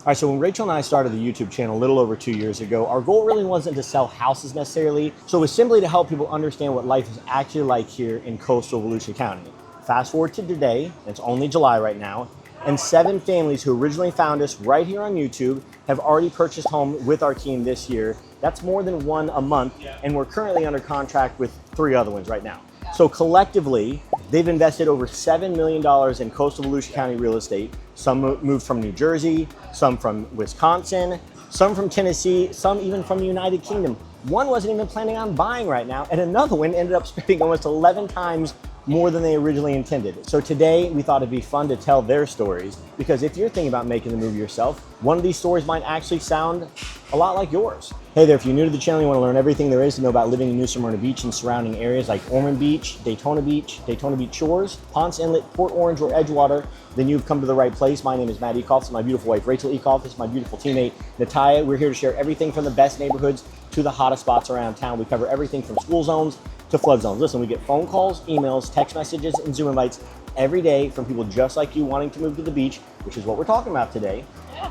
All right, so when Rachel and I started the YouTube channel a little over 2 years ago, our goal really wasn't to sell houses necessarily. So it was simply to help people understand what life is actually like here in coastal Volusia County. Fast forward to today, it's only July right now, and 7 families who originally found us right here on YouTube have already purchased home with our team this year. That's more than one a month, and we're currently under contract with 3 other ones right now. So collectively, they've invested over $7 million in coastal Volusia County real estate. Some moved from New Jersey, some from Wisconsin, some from Tennessee, some even from the United Kingdom. One wasn't even planning on buying right now, and another one ended up spending almost 11 times more than they originally intended. So today we thought it'd be fun to tell their stories, because if you're thinking about making the move yourself, one of these stories might actually sound a lot like yours. Hey there, if you're new to the channel, you want to learn everything there is to know about living in New Smyrna Beach and surrounding areas like Ormond Beach, Daytona Beach Shores, Ponce Inlet, Port Orange, or Edgewater, then you've come to the right place. My name is Matt Ecoff. This is my beautiful wife, Rachel Ecoff. This is my beautiful teammate, Natalia. We're here to share everything from the best neighborhoods to the hottest spots around town. We cover everything from school zones to flood zones. Listen, we get phone calls, emails, text messages, and Zoom invites every day from people just like you wanting to move to the beach, which is what we're talking about today.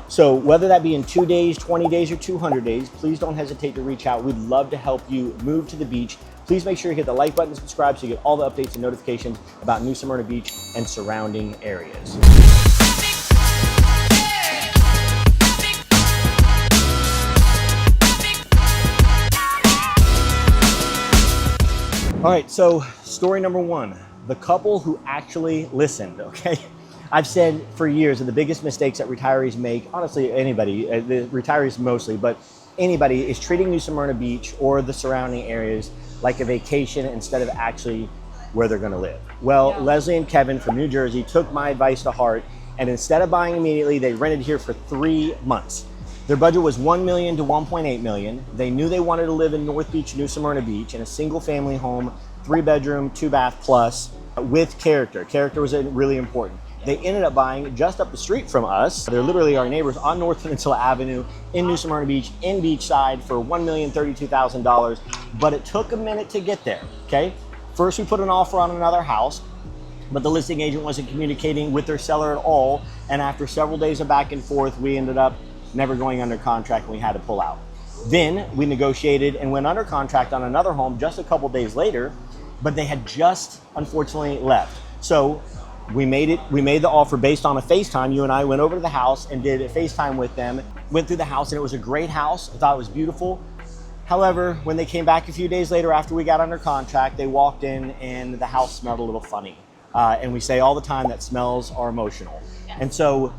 So whether that be in 2 days, 20 days, or 200 days, please don't hesitate to reach out. We'd love to help you move to the beach. Please make sure you hit the like button and subscribe so you get all the updates and notifications about New Smyrna Beach and surrounding areas. All right, so story number 1, the couple who actually listened, okay? I've said for years that the biggest mistakes that retirees make, honestly, anybody, the retirees mostly, but anybody, is treating New Smyrna Beach or the surrounding areas like a vacation instead of actually where they're gonna live. Well, Leslie and Kevin from New Jersey took my advice to heart, and instead of buying immediately, they rented here for 3 months. Their budget was $1 million to $1.8 million. They knew they wanted to live in North Beach, New Smyrna Beach, in a single family home, 3-bedroom, 2-bath plus, with character. Character was really important. They ended up buying just up the street from us. They're literally our neighbors on North Peninsula Avenue in New Smyrna Beach, in Beachside, for $1,032,000. But it took a minute to get there, okay? First, we put an offer on another house, but the listing agent wasn't communicating with their seller at all. And after several days of back and forth, we ended up never going under contract, and we had to pull out. Then we negotiated and went under contract on another home just a couple days later, but they had just unfortunately left. So we made the offer based on a FaceTime. You and I went over to the house and did a FaceTime with them, went through the house, and it was a great house. I thought it was beautiful. However, when they came back a few days later after we got under contract, they walked in and the house smelled a little funny. And we say all the time that smells are emotional. Yes. And so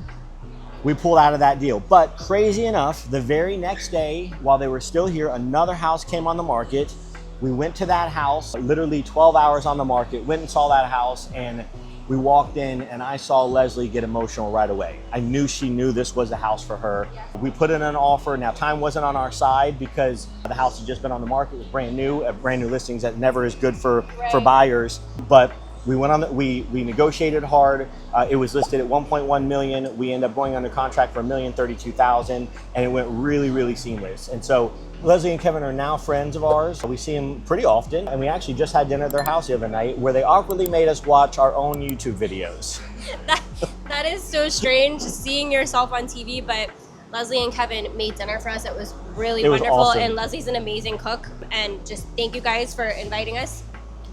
we pulled out of that deal. But crazy enough, the very next day, while they were still here, another house came on the market. We went to that house, literally 12 hours on the market, went and saw that house, and we walked in and I saw Leslie get emotional right away. I knew she knew this was the house for her. We put in an offer. Now, time wasn't on our side because the house had just been on the market. It was brand new listings that never is good for buyers. But we went on, we negotiated hard. It was listed at $1.1 million. We ended up going under contract for $1,032,000, and it went really, really seamless. And so Leslie and Kevin are now friends of ours. We see them pretty often, and we actually just had dinner at their house the other night where they awkwardly made us watch our own YouTube videos. That is so strange, seeing yourself on TV, but Leslie and Kevin made dinner for us. It was really wonderful, awesome. And Leslie's an amazing cook, and just thank you guys for inviting us.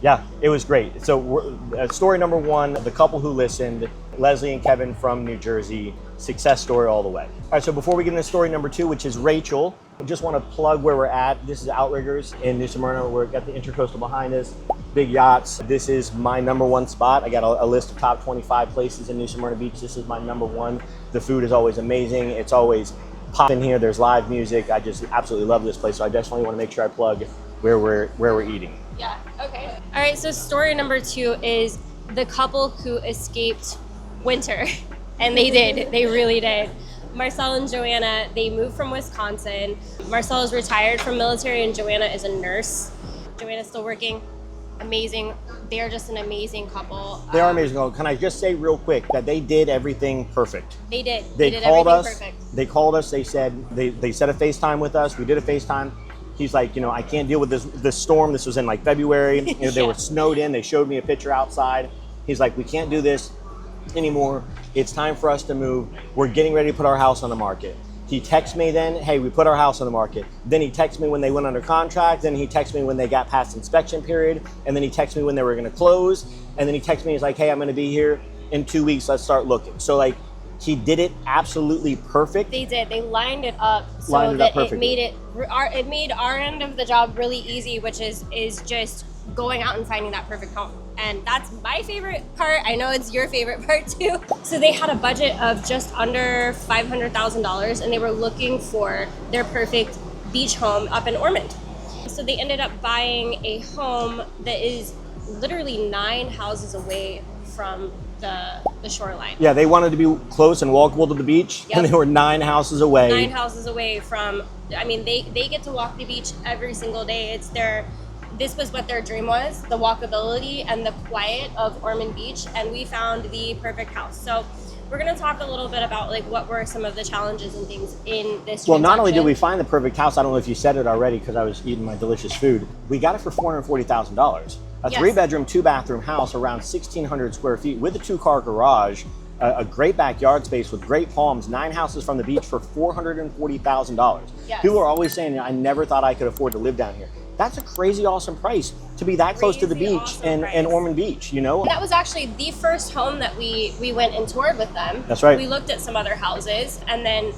Yeah, it was great. So story number 1, the couple who listened, Leslie and Kevin from New Jersey, success story all the way. All right, so before we get into story number 2, which is Rachel, I just want to plug where we're at. This is Outriggers in New Smyrna. We've got the Intercoastal behind us, big yachts. This is my number 1 spot. I got a list of top 25 places in New Smyrna Beach. This is my number 1. The food is always amazing. It's always popping here. There's live music. I just absolutely love this place. So I definitely want to make sure I plug where we're eating. Yeah, okay. All right, so story number 2 is the couple who escaped winter. And they did, they really did. Marcel and Joanna, they moved from Wisconsin. Marcel is retired from military and Joanna is a nurse. Joanna's still working. Amazing. They are just an amazing couple. They are amazing. Can I just say real quick that they did everything perfect? They did. They did called everything us. Perfect. They called us. They said they set a FaceTime with us. We did a FaceTime. He's like, I can't deal with this storm. This was in like February. They were snowed in. They showed me a picture outside. He's like, we can't do this anymore. it's time for us to move. We're getting ready to put our house on the market. He texts me then, hey, we put our house on the market. Then he texts me when they went under contract. Then he texts me when they got past inspection period. And then he texts me when they were going to close. And then he texts me, he's like, hey, I'm going to be here in 2 weeks. Let's start looking. So like, he did it absolutely perfect. They did. They lined it up so that it made our end of the job really easy, which is just going out and finding that perfect home. And that's my favorite part. I know it's your favorite part too. So they had a budget of just under $500,000 and they were looking for their perfect beach home up in Ormond. So they ended up buying a home that is literally 9 houses away from the shoreline. Yeah, they wanted to be close and walkable to the beach, Yep. and they were 9 houses away. 9 houses away from, I mean, they get to walk the beach every single day. This was what their dream was, the walkability and the quiet of Ormond Beach, and we found the perfect house. So we're gonna talk a little bit about like what were some of the challenges and things in this Well, not only did transaction. we find the perfect house, I don't know if you said it already because I was eating my delicious food, we got it for $440,000. A Yes. 3-bedroom, 2-bathroom house around 1,600 square feet with a 2-car garage, a great backyard space with great palms, 9 houses from the beach for $440,000. Yes. People are always saying, I never thought I could afford to live down here. That's a crazy awesome price to be that close to the Crazy beach awesome and price. Ormond Beach, you know? That was actually the first home that we went and toured with them. That's right. We looked at some other houses and then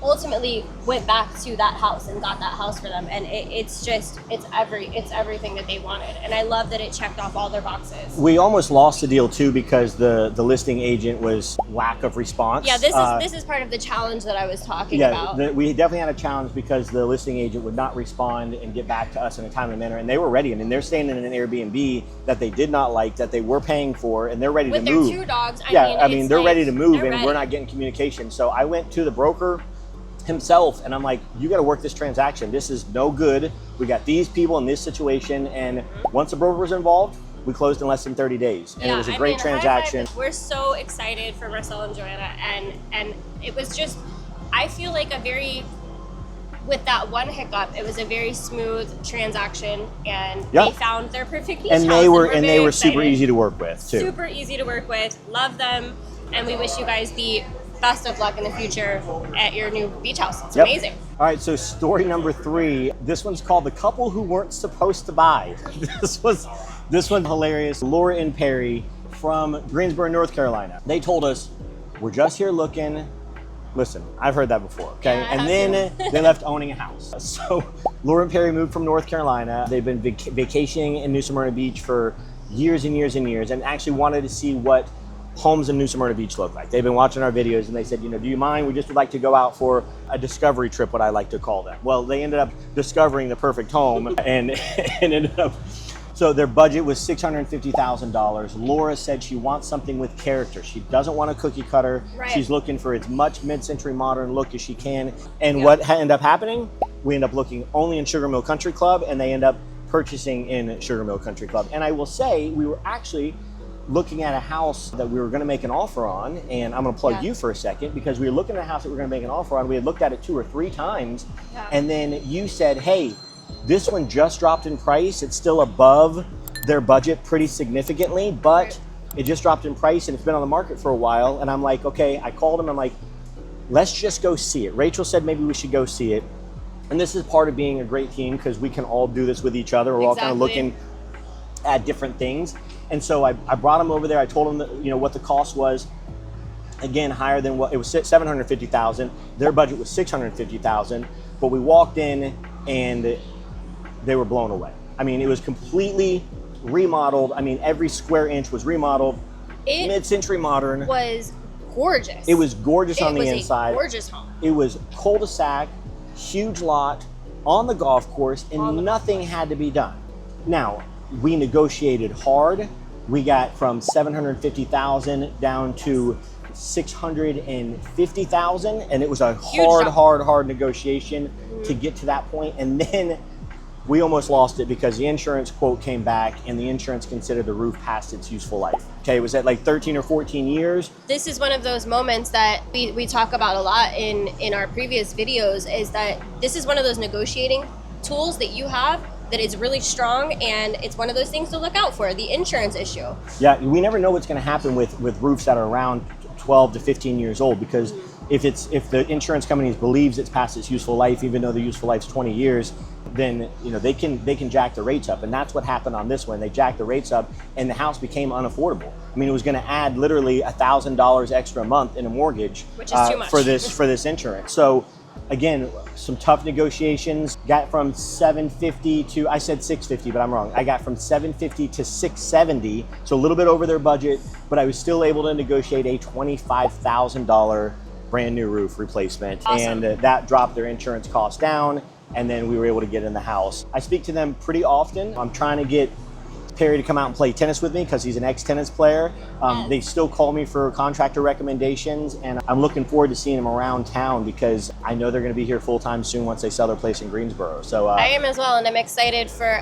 ultimately went back to that house and got that house for them, and it's everything that they wanted, and I love that it checked off all their boxes. We almost lost the deal too because the listing agent was lack of response. Yeah, this is part of the challenge that I was talking about. We definitely had a challenge because the listing agent would not respond and get back to us in a timely manner, and they were ready. I mean, they're staying in an Airbnb that they did not like, that they were paying for, and they're ready With to move. their 2 dogs, I mean, they're ready to move, they're and ready. we're not getting communication. So I went to the broker himself and I'm like, you got to work this transaction. This is no good. We got these people in this situation, and once the broker was involved, we closed in less than 30 days, and it was a great transaction. We're so excited for Marcel and Joanna, and it was just, I feel like with that one hiccup, it was a very smooth transaction, and Yep. they found their perfect beach And house, they were very super excited. easy to work with too. Super easy to work with. Love them, and we wish you guys the best of luck in the future at your new beach house. It's Yep. amazing. All right, so story number 3. This one's called The Couple Who Weren't Supposed to Buy. This one's hilarious. Laura and Perry from Greensboro, North Carolina. They told us, we're just here looking. Listen, I've heard that before, okay? Yeah, I and have then they left owning a house. So Laura and Perry moved from North Carolina. They've been vacationing in New Smyrna Beach for years and years and years, and actually wanted to see what homes in New Smyrna Beach look like. They've been watching our videos and they said, do you mind? We just would like to go out for a discovery trip, what I like to call them. Well, they ended up discovering the perfect home and ended up, so their budget was $650,000. Laura said she wants something with character. She doesn't want a cookie cutter. Right. She's looking for as much mid-century modern look as she can. And Yeah. what ended up happening? We end up looking only in Sugar Mill Country Club, and they end up purchasing in Sugar Mill Country Club. And I will say, we were actually looking at a house that we were going to make an offer on, and I'm going to plug Yeah. you for a second, because we were looking at a house that we were going to make an offer on. We had looked at it 2 or 3 times, Yeah. and then you said, hey, this one just dropped in price. It's still above their budget pretty significantly, but it just dropped in price and it's been on the market for a while. And I'm like, okay, I called him. I'm like, let's just go see it. Rachel said maybe we should go see it. And this is part of being a great team, because we can all do this with each other. We're all kind of Exactly. looking at different things. And so I brought him over there. I told him that, what the cost was. Again, higher than what it was, $750,000. Their budget was $650,000. But we walked in and they were blown away. I mean, it was completely remodeled. I mean, every square inch was remodeled. It Mid-century modern. was gorgeous. It was gorgeous on the It was inside. a gorgeous home. It was cul-de-sac, huge lot, on the golf course, and On the nothing had to be done. Now, we negotiated hard. We got from $750,000 down to $650,000, and it was a Huge jump. hard negotiation to get to that point. And then we almost lost it because the insurance quote came back, and the insurance considered the roof past its useful life. Okay, it was at like 13 or 14 years. This is one of those moments that we talk about a lot in our previous videos, is that this is one of those negotiating tools that you have that is really strong, and it's one of those things to look out for, the insurance issue. Yeah, we never know what's going to happen with roofs that are around 12 to 15 years old, because if the insurance company believes it's past its useful life, even though the useful life's 20 years, then they can jack the rates up. And that's what happened on this one. They jacked the rates up and the house became unaffordable. I mean, it was going to add literally $1,000 extra a month in a mortgage, which is too much for this insurance. So again, some tough negotiations. Got from 750 to, I said 650, but I'm wrong. I got from 750 to 670, so a little bit over their budget, but I was still able to negotiate a $25,000 brand new roof replacement. Awesome. And that dropped their insurance costs down, and then we were able to get in the house. I speak to them pretty often. I'm trying to get Perry to come out and play tennis with me because he's an ex-tennis player. They still call me for contractor recommendations, and I'm looking forward to seeing them around town because I know they're going to be here full-time soon once they sell their place in Greensboro. So I am as well, and I'm excited for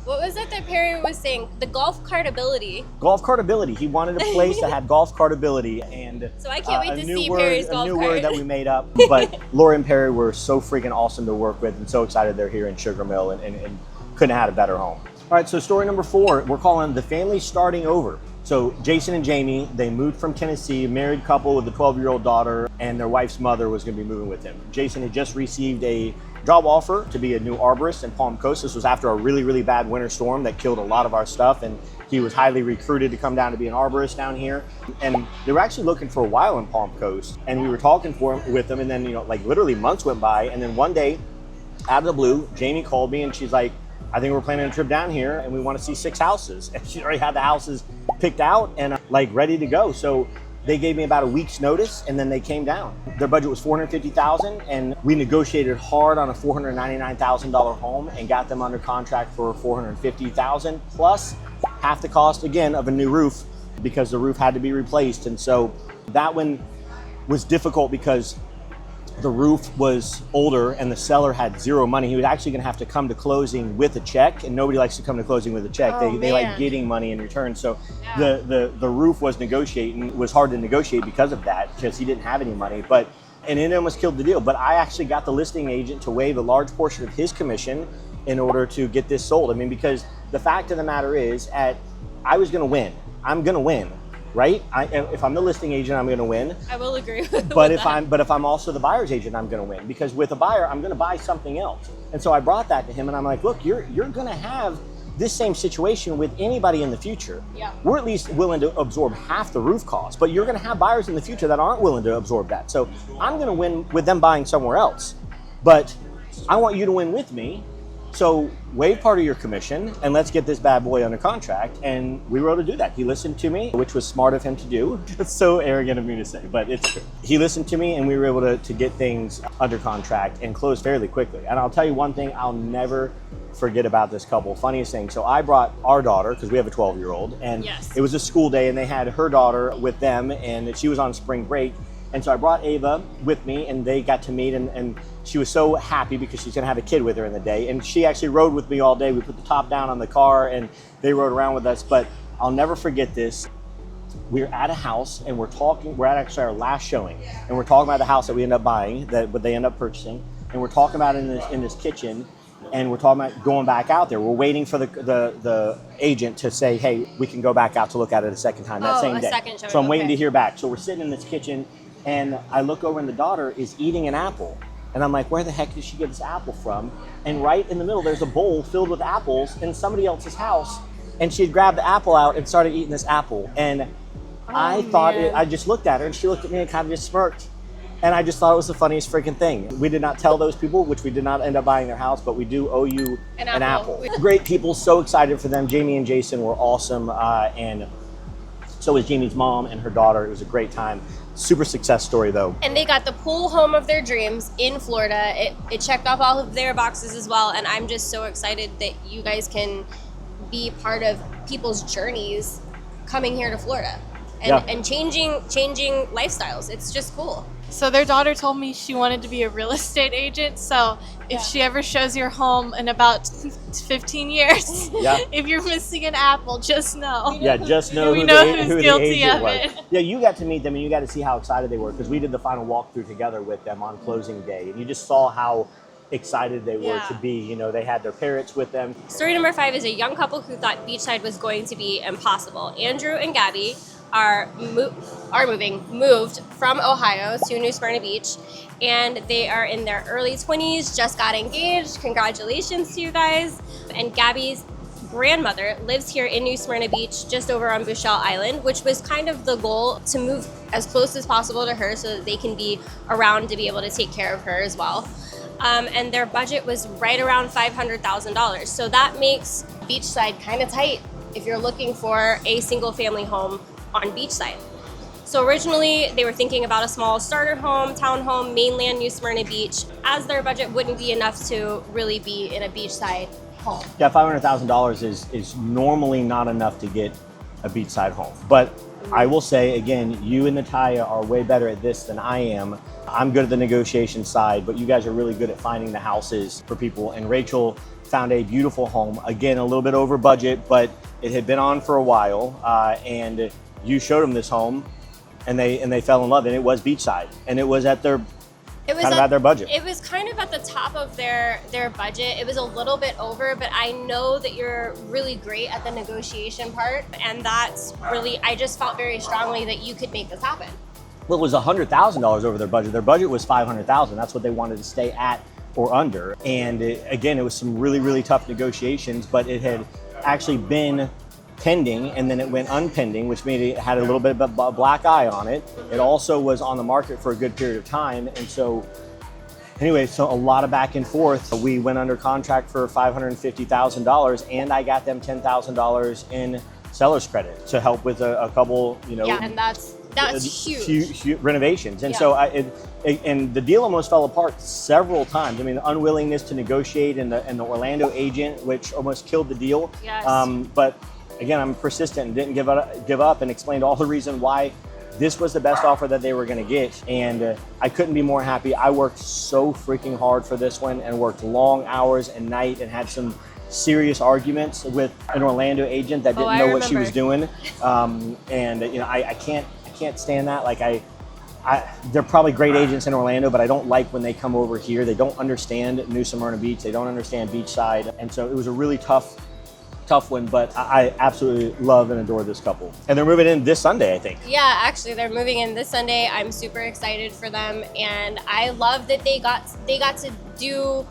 what was it that Perry was saying? The golf cart ability. Golf cart ability. He wanted a place that had golf cart ability, and so I can't wait to see word, Perry's golf a new cart. word that we made up. But Laura and Perry were so freaking awesome to work with, and so excited they're here in Sugar Mill, and couldn't have had a better home. All right, so story number 4, we're calling the family starting over. So Jason and Jamie, they moved from Tennessee, married couple with a 12-year-old daughter, and their wife's mother was going to be moving with them. Jason had just received a job offer to be a new arborist in Palm Coast. This was after a really, really bad winter storm that killed a lot of our stuff, and he was highly recruited to come down to be an arborist down here. And they were actually looking for a while in Palm Coast, and we were talking with them, and then literally months went by, and then one day, out of the blue, Jamie called me, and she's like, I think we're planning a trip down here and we want to see 6 houses. And she already had the houses picked out and ready to go. So they gave me about a week's notice and then they came down. Their budget was $450,000 and we negotiated hard on a $499,000 home and got them under contract for $450,000 plus half the cost again of a new roof because the roof had to be replaced. And so that one was difficult because the roof was older and the seller had zero money. He was actually going to have to come to closing with a check, and nobody likes to come to closing with a check. They like getting money in return. So the roof was hard to negotiate because of that, because he didn't have any money. And it almost killed the deal. But I actually got the listing agent to waive a large portion of his commission in order to get this sold. I mean, because the fact of the matter is, I was going to win. I'm going to win. Right? If I'm the listing agent, I'm going to win. I will agree with but that. If I'm also the buyer's agent, I'm going to win, because with a buyer, I'm going to buy something else. And so I brought that to him, and I'm like, look, you're going to have this same situation with anybody in the future. Yeah. We're at least willing to absorb half the roof cost, but you're going to have buyers in the future that aren't willing to absorb that. So I'm going to win with them buying somewhere else, but I want you to win with me. So waive part of your commission and let's get this bad boy under contract. And we were able to do that. He listened to me, which was smart of him to do. It's so arrogant of me to say, but it's true. He listened to me and we were able to get things under contract and close fairly quickly. And I'll tell you one thing, I'll never forget about this couple. Funniest thing, so I brought our daughter, because we have a 12-year-old, and It was a school day and they had her daughter with them and she was on spring break. And so I brought Ava with me and they got to meet, and she was so happy because she's gonna have a kid with her in the day. And she actually rode with me all day. We put the top down on the car and they rode around with us. But I'll never forget this. We're at a house and we're at actually our last showing. And we're talking about the house that we end up buying, but they end up purchasing. And we're talking about in this kitchen, and we're talking about going back out there. We're waiting for the agent to say, hey, we can go back out to look at it a second time that same day. Second showing. So I'm waiting to hear back. So we're sitting in this kitchen, and I look over and the daughter is eating an apple. And I'm like, where the heck did she get this apple from? And right in the middle, there's a bowl filled with apples in somebody else's house. And she had grabbed the apple out and started eating this apple. And I just looked at her and she looked at me and kind of just smirked. And I just thought it was the funniest freaking thing. We did not tell those people, which we did not end up buying their house, but we do owe you an apple. Great people, so excited for them. Jamie and Jason were awesome. And so was Jamie's mom and her daughter. It was a great time. Super success story though. And they got the pool home of their dreams in Florida. It checked off all of their boxes as well. And I'm just so excited that you guys can be part of people's journeys coming here to Florida and changing lifestyles. It's just cool. So their daughter told me she wanted to be a real estate agent. So if she ever shows your home in about 15 years, if you're missing an apple, just know. Yeah, just know who the agent was. Yeah, you got to meet them and you got to see how excited they were, because we did the final walkthrough together with them on closing day. And you just saw how excited they were to be. You know, they had their parents with them. Story number 5 is a young couple who thought Beachside was going to be impossible. Andrew and Gabby moved from Ohio to New Smyrna Beach, and they are in their early 20s, just got engaged. Congratulations to you guys. And Gabby's grandmother lives here in New Smyrna Beach, just over on Bouchelle Island, which was kind of the goal, to move as close as possible to her so that they can be around to be able to take care of her as well. And their budget was right around $500,000. So that makes Beachside kind of tight if you're looking for a single family home on Beachside. So originally they were thinking about a small starter home, townhome, mainland New Smyrna Beach, as their budget wouldn't be enough to really be in a beachside home. Yeah, $500,000 is normally not enough to get a beachside home. But I will say, again, you and Natalia are way better at this than I am. I'm good at the negotiation side, but you guys are really good at finding the houses for people. And Rachel found a beautiful home, again, a little bit over budget, but it had been on for a while. And you showed them this home, and they fell in love. And it was beachside, and it was at their at their budget. It was kind of at the top of their budget. It was a little bit over, but I know that you're really great at the negotiation part, and that's really, I just felt very strongly that you could make this happen. Well, it was $100,000 over their budget. Their budget was $500,000. That's what they wanted to stay at or under. And again, it was some really, really tough negotiations, but it had actually been pending, and then it went unpending, which made it had a little bit of a black eye on it. It also was on the market for a good period of time, and so anyway, so a lot of back and forth. We went under contract for $550,000, and I got them $10,000 in seller's credit to help with a couple, Yeah, and that's huge renovations. And yeah. so and the deal almost fell apart several times. I mean, the unwillingness to negotiate and the Orlando agent, which almost killed the deal. Yes. But again, I'm persistent and didn't give up and explained all the reason why this was the best offer that they were going to get. And I couldn't be more happy. I worked so freaking hard for this one and worked long hours and night and had some serious arguments with an Orlando agent that didn't know what she was doing. And I can't stand that. Like they're probably great agents in Orlando, but I don't like when they come over here. They don't understand New Smyrna Beach. They don't understand Beachside. And so it was a really tough one, but I absolutely love and adore this couple. And they're moving in this Sunday, I think. Yeah, actually they're moving in this Sunday. I'm super excited for them, and I love that they got to do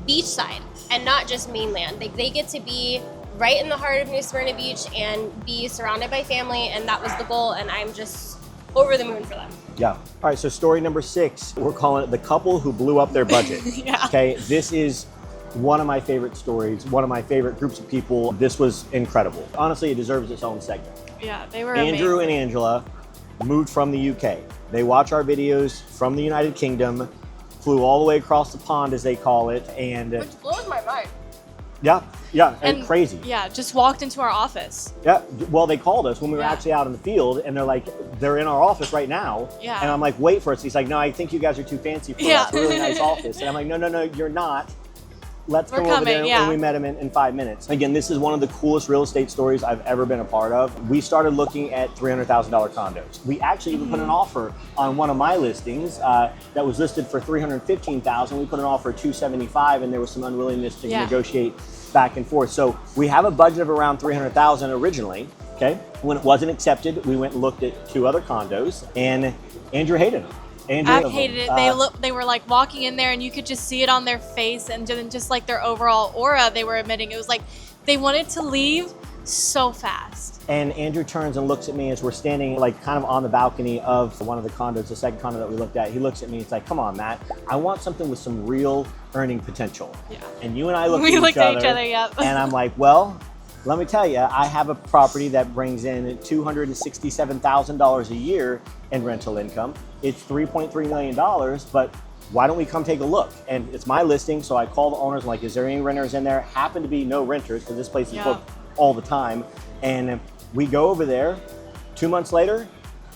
Beachside and not just mainland. They get to be right in the heart of New Smyrna Beach and be surrounded by family, and that was the goal, and I'm just over the moon for them. Yeah. All right, so story number 6, we're calling it the couple who blew up their budget. Yeah. Okay, this is one of my favorite stories, one of my favorite groups of people. This was incredible. Honestly, it deserves its own segment. Yeah, they were Andrew amazing. and Angela moved from the UK. They watch our videos from the United Kingdom, flew all the way across the pond, as they call it, and Which blows my mind. yeah, and crazy. Yeah, just walked into our office. Yeah, well, they called us when we were Yeah. actually out in the field, and they're like, they're in our office right now. Yeah. And I'm like, wait for us. He's like, no, I think you guys are too fancy for Yeah. us. We're a really nice office. And I'm like, no, you're not. Let's We're come over coming, there. yeah. And we met him in 5 minutes. Again, this is one of the coolest real estate stories I've ever been a part of. We started looking at $300,000 condos. We actually even put an offer on one of my listings that was listed for $315,000. We put an offer of $275,000, and there was some unwillingness to negotiate back and forth. So we have a budget of around $300,000 originally. Okay. When it wasn't accepted, we went and looked at 2 other condos, and Andrew hated them. I hated it. They were like walking in there, and you could just see it on their face, and then just like their overall aura they were emitting. It was like they wanted to leave so fast. And Andrew turns and looks at me as we're standing like kind of on the balcony of one of the condos, the second condo that we looked at. He looks at me, it's like, come on, Matt, I want something with some real earning potential. Yeah. And you and I looked We at looked at each other, yep. And I'm like, well, let me tell you, I have a property that brings in $267,000 a year in rental income. It's $3.3 million, but why don't we come take a look? And it's my listing, so I call the owners, I'm like, is there any renters in there? Happen to be no renters, because this place is booked all the time. And we go over there. 2 months later,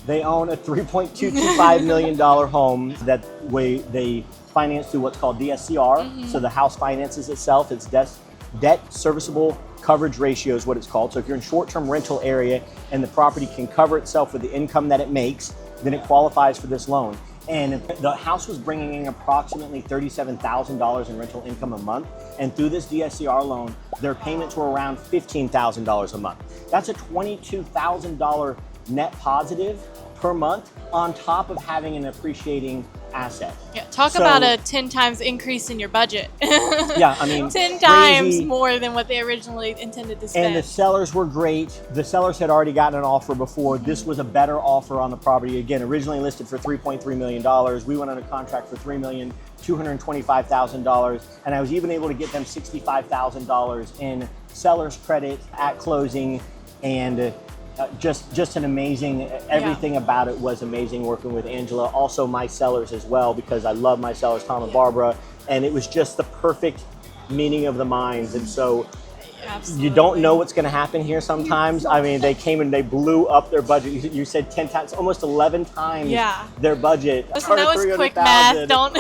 they own a $3.225 million home that they finance through what's called DSCR. So the house finances itself. It's debt serviceable coverage ratio is what it's called. So if you're in short-term rental area and the property can cover itself with the income that it makes, then it qualifies for this loan. And the house was bringing in approximately $37,000 in rental income a month. And through this DSCR loan, their payments were around $15,000 a month. That's a $22,000 net positive per month on top of having an appreciating asset. Yeah, talk So- about a 10 times increase in your budget. Yeah, I mean, 10 times crazy. more than what they originally intended to spend. And the sellers were great. The sellers had already gotten an offer before. This was a better offer on the property. Again, originally listed for $3.3 million. We went under contract for $3,225,000. And I was even able to get them $65,000 in seller's credit at closing. And just an amazing, everything about it was amazing working with Angela. Also my sellers as well, because I love my sellers, Tom and Barbara. And it was just the perfect meeting of the minds. And so Absolutely. you don't know what's going to happen here sometimes. I mean, they came and they blew up their budget. You said 10 times, almost 11 times their budget. Listen, that was quick math. Don't.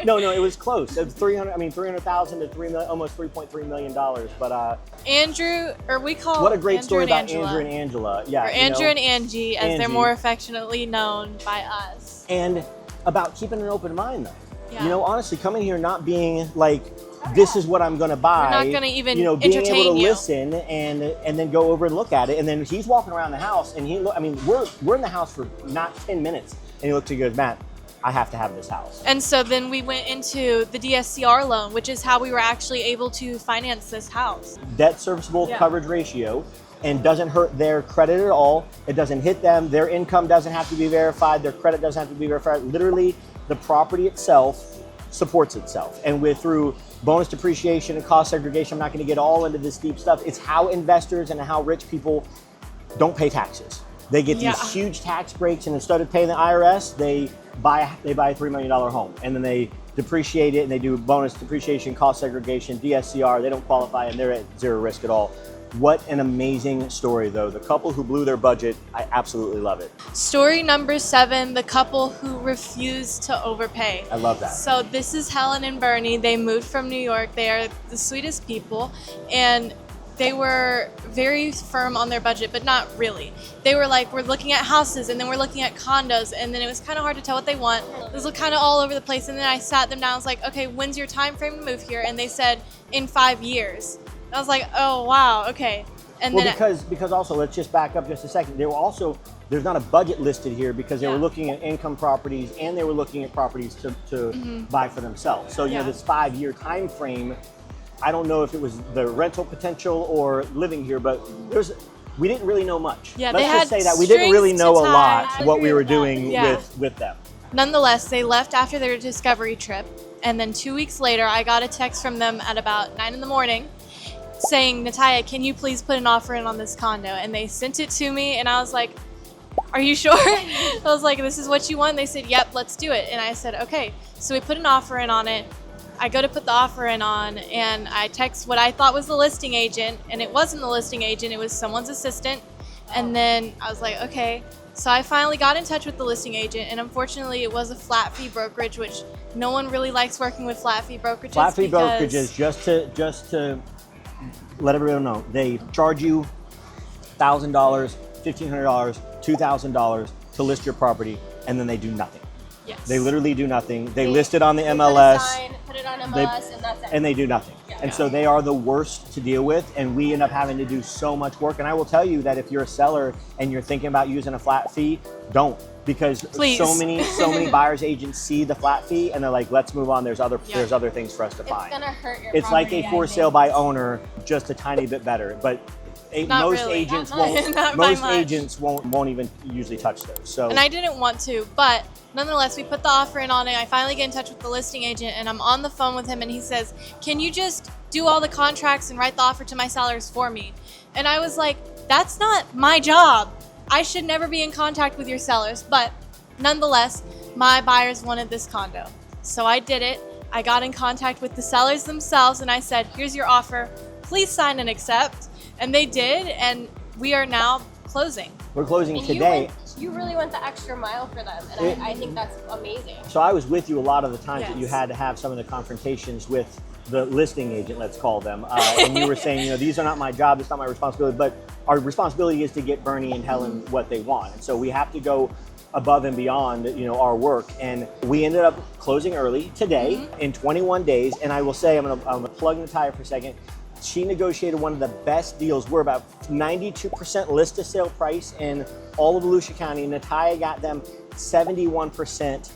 No, it was close. It was 300,000 to $3 million, almost $3.3 million. But Andrew, or we call what a great Andrew story and about Angela. Andrew and Angela. Yeah, Or you Andrew know, and Angie, as they're Angie. more affectionately known by us. And about keeping an open mind, though. Yeah. You know, honestly, coming here not being like, this is what I'm going to buy. We're not gonna even being able entertain to you. listen and then go over and look at it. And then he's walking around the house, and we're in the house for not 10 minutes, and he looks and goes, Matt, I have to have this house. And so then we went into the DSCR loan, which is how we were actually able to finance this house. Debt serviceable coverage ratio, and doesn't hurt their credit at all. It doesn't hit them. Their income doesn't have to be verified. Their credit doesn't have to be verified. Literally, the property itself supports itself. And through bonus depreciation and cost segregation, I'm not going to get all into this deep stuff. It's how investors and how rich people don't pay taxes. They get these huge tax breaks, and instead of paying the IRS, they buy a $3 million home, and then they depreciate it, and they do bonus depreciation, cost segregation, DSCR. They don't qualify, and they're at zero risk at all. What an amazing story, though. The couple who blew their budget, I absolutely love it. Story number 7, the couple who refused to overpay. I love that. So this is Helen and Bernie. They moved from New York. They are the sweetest people, and they were very firm on their budget, but not really. They were like, we're looking at houses, and then we're looking at condos, and then it was kind of hard to tell what they want. It was kind of all over the place, and then I sat them down. I was like, okay, when's your time frame to move here? And they said, in 5 years. I was like, oh, wow, okay. And Well, then because also, let's just back up just a second. They were also, there's not a budget listed here because they were looking at income properties, and they were looking at properties to buy for themselves. So, you know, this 5-year time frame, I don't know if it was the rental potential or living here, but we didn't really know much. Yeah, let's they just had say that we didn't really strings know to a tie. lot I what agree we were with that. doing Yeah. with them. Nonetheless, they left after their discovery trip, and then 2 weeks later, I got a text from them at about 9 in the morning saying, Natalia, can you please put an offer in on this condo? And they sent it to me, and I was like, are you sure? I was like, this is what you want? They said, yep, let's do it. And I said, okay. So we put an offer in on it. I go to put the offer in on, and I text what I thought was the listing agent, and it wasn't the listing agent, it was someone's assistant. And then I was like, okay. So I finally got in touch with the listing agent, and unfortunately it was a flat fee brokerage, which no one really likes working with flat fee brokerages. Flat fee because- brokerages, just to let everyone know, they charge you $1,000, $1,500, $2,000 to list your property, and then they do nothing. Yes. They literally do nothing. They list it on the They MLS, put it on MLS, and that's it. and they do nothing. And so they are the worst to deal with, and we end up having to do so much work. And I will tell you that if you're a seller and you're thinking about using a flat fee, don't. Because Please. so many buyers agents see the flat fee and they're like, let's move on. There's other things for us to It's find. gonna hurt your It's like property, a for I sale think. by owner, just a tiny bit better. But Not most really. agents Not won't. by Most much. agents won't even usually touch those. So And I didn't want to, but nonetheless, we put the offer in on it. I finally get in touch with the listing agent, and I'm on the phone with him, and he says, can you just do all the contracts and write the offer to my sellers for me? And I was like, that's not my job. I should never be in contact with your sellers. But nonetheless, my buyers wanted this condo. So I did it. I got in contact with the sellers themselves, and I said, here's your offer. Please sign and accept. And they did, and we are now closing. we're closing And today. you really went the extra mile for them, and I think that's amazing. So I was with you a lot of the times that you Yes. had to have some of the confrontations with the listing agent, let's call them, and you were saying, you know, these are not my job, it's not my responsibility, but our responsibility is to get Bernie and Helen what they want. And so we have to go above and beyond, you know, our work. And we ended up closing early today in 21 days. And I will say, I'm gonna plug Natalia for a second. She negotiated one of the best deals. We're about 92% list to sale price in all of Volusia County. Natalia got them 71%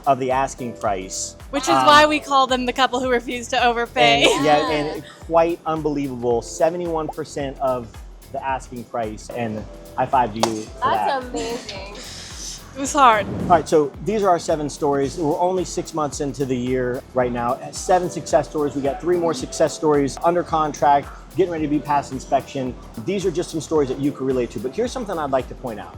of the asking price. Which is why we call them the couple who refuse to overpay. And, yeah, and quite unbelievable. 71% of the asking price, and high five to you for that. That's amazing. It was hard. All right, so these are our 7 stories. We're only 6 months into the year right now. 7 success stories. We got 3 more success stories under contract, getting ready to be past inspection. These are just some stories that you can relate to. But here's something I'd like to point out.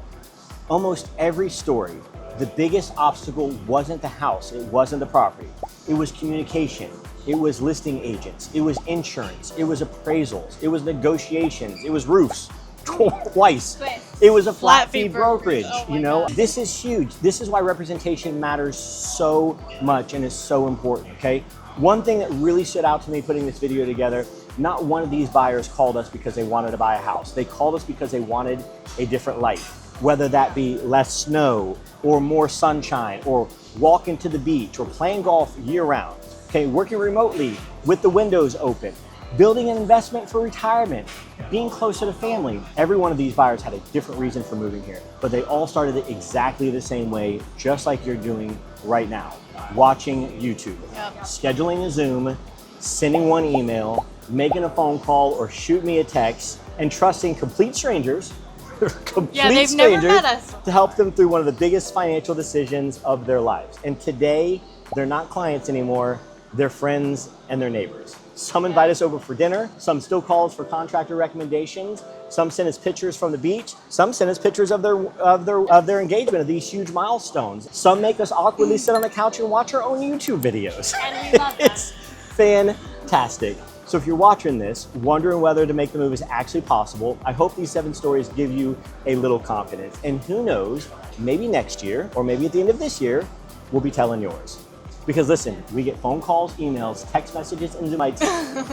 Almost every story, the biggest obstacle wasn't the house. It wasn't the property. It was communication. It was listing agents. It was insurance. It was appraisals. It was negotiations. It was roofs. Twice. It was a flat fee brokerage. Oh you know, this is huge. This is why representation matters so much and is so important. Okay. One thing that really stood out to me putting this video together, not one of these buyers called us because they wanted to buy a house. They called us because they wanted a different life, whether that be less snow or more sunshine or walking to the beach or playing golf year round. Okay. Working remotely with the windows open. Building an investment for retirement, being closer to family. Every one of these buyers had a different reason for moving here, but they all started it exactly the same way, just like you're doing right now. Watching YouTube, scheduling a Zoom, sending one email, making a phone call or shoot me a text, and trusting complete strangers, never met us, to help them through one of the biggest financial decisions of their lives. And today, they're not clients anymore, they're friends and their neighbors. Some invite us over for dinner. Some still call us for contractor recommendations. Some send us pictures from the beach. Some send us pictures of their engagement, of these huge milestones. Some make us awkwardly sit on the couch and watch our own YouTube videos. And we love that. It's fantastic. So if you're watching this, wondering whether to make the move is actually possible, I hope these 7 stories give you a little confidence. And who knows, maybe next year, or maybe at the end of this year, we'll be telling yours. Because listen, we get phone calls, emails, text messages, and Zoom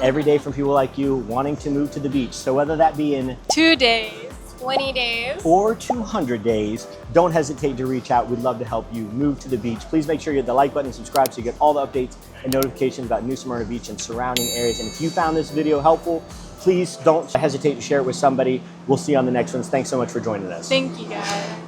every day from people like you wanting to move to the beach. So whether that be in 2 days, 20 days, or 200 days, don't hesitate to reach out. We'd love to help you move to the beach. Please make sure you hit the like button and subscribe so you get all the updates and notifications about New Smyrna Beach and surrounding areas. And if you found this video helpful, please don't hesitate to share it with somebody. We'll see you on the next ones. Thanks so much for joining us. thank you guys.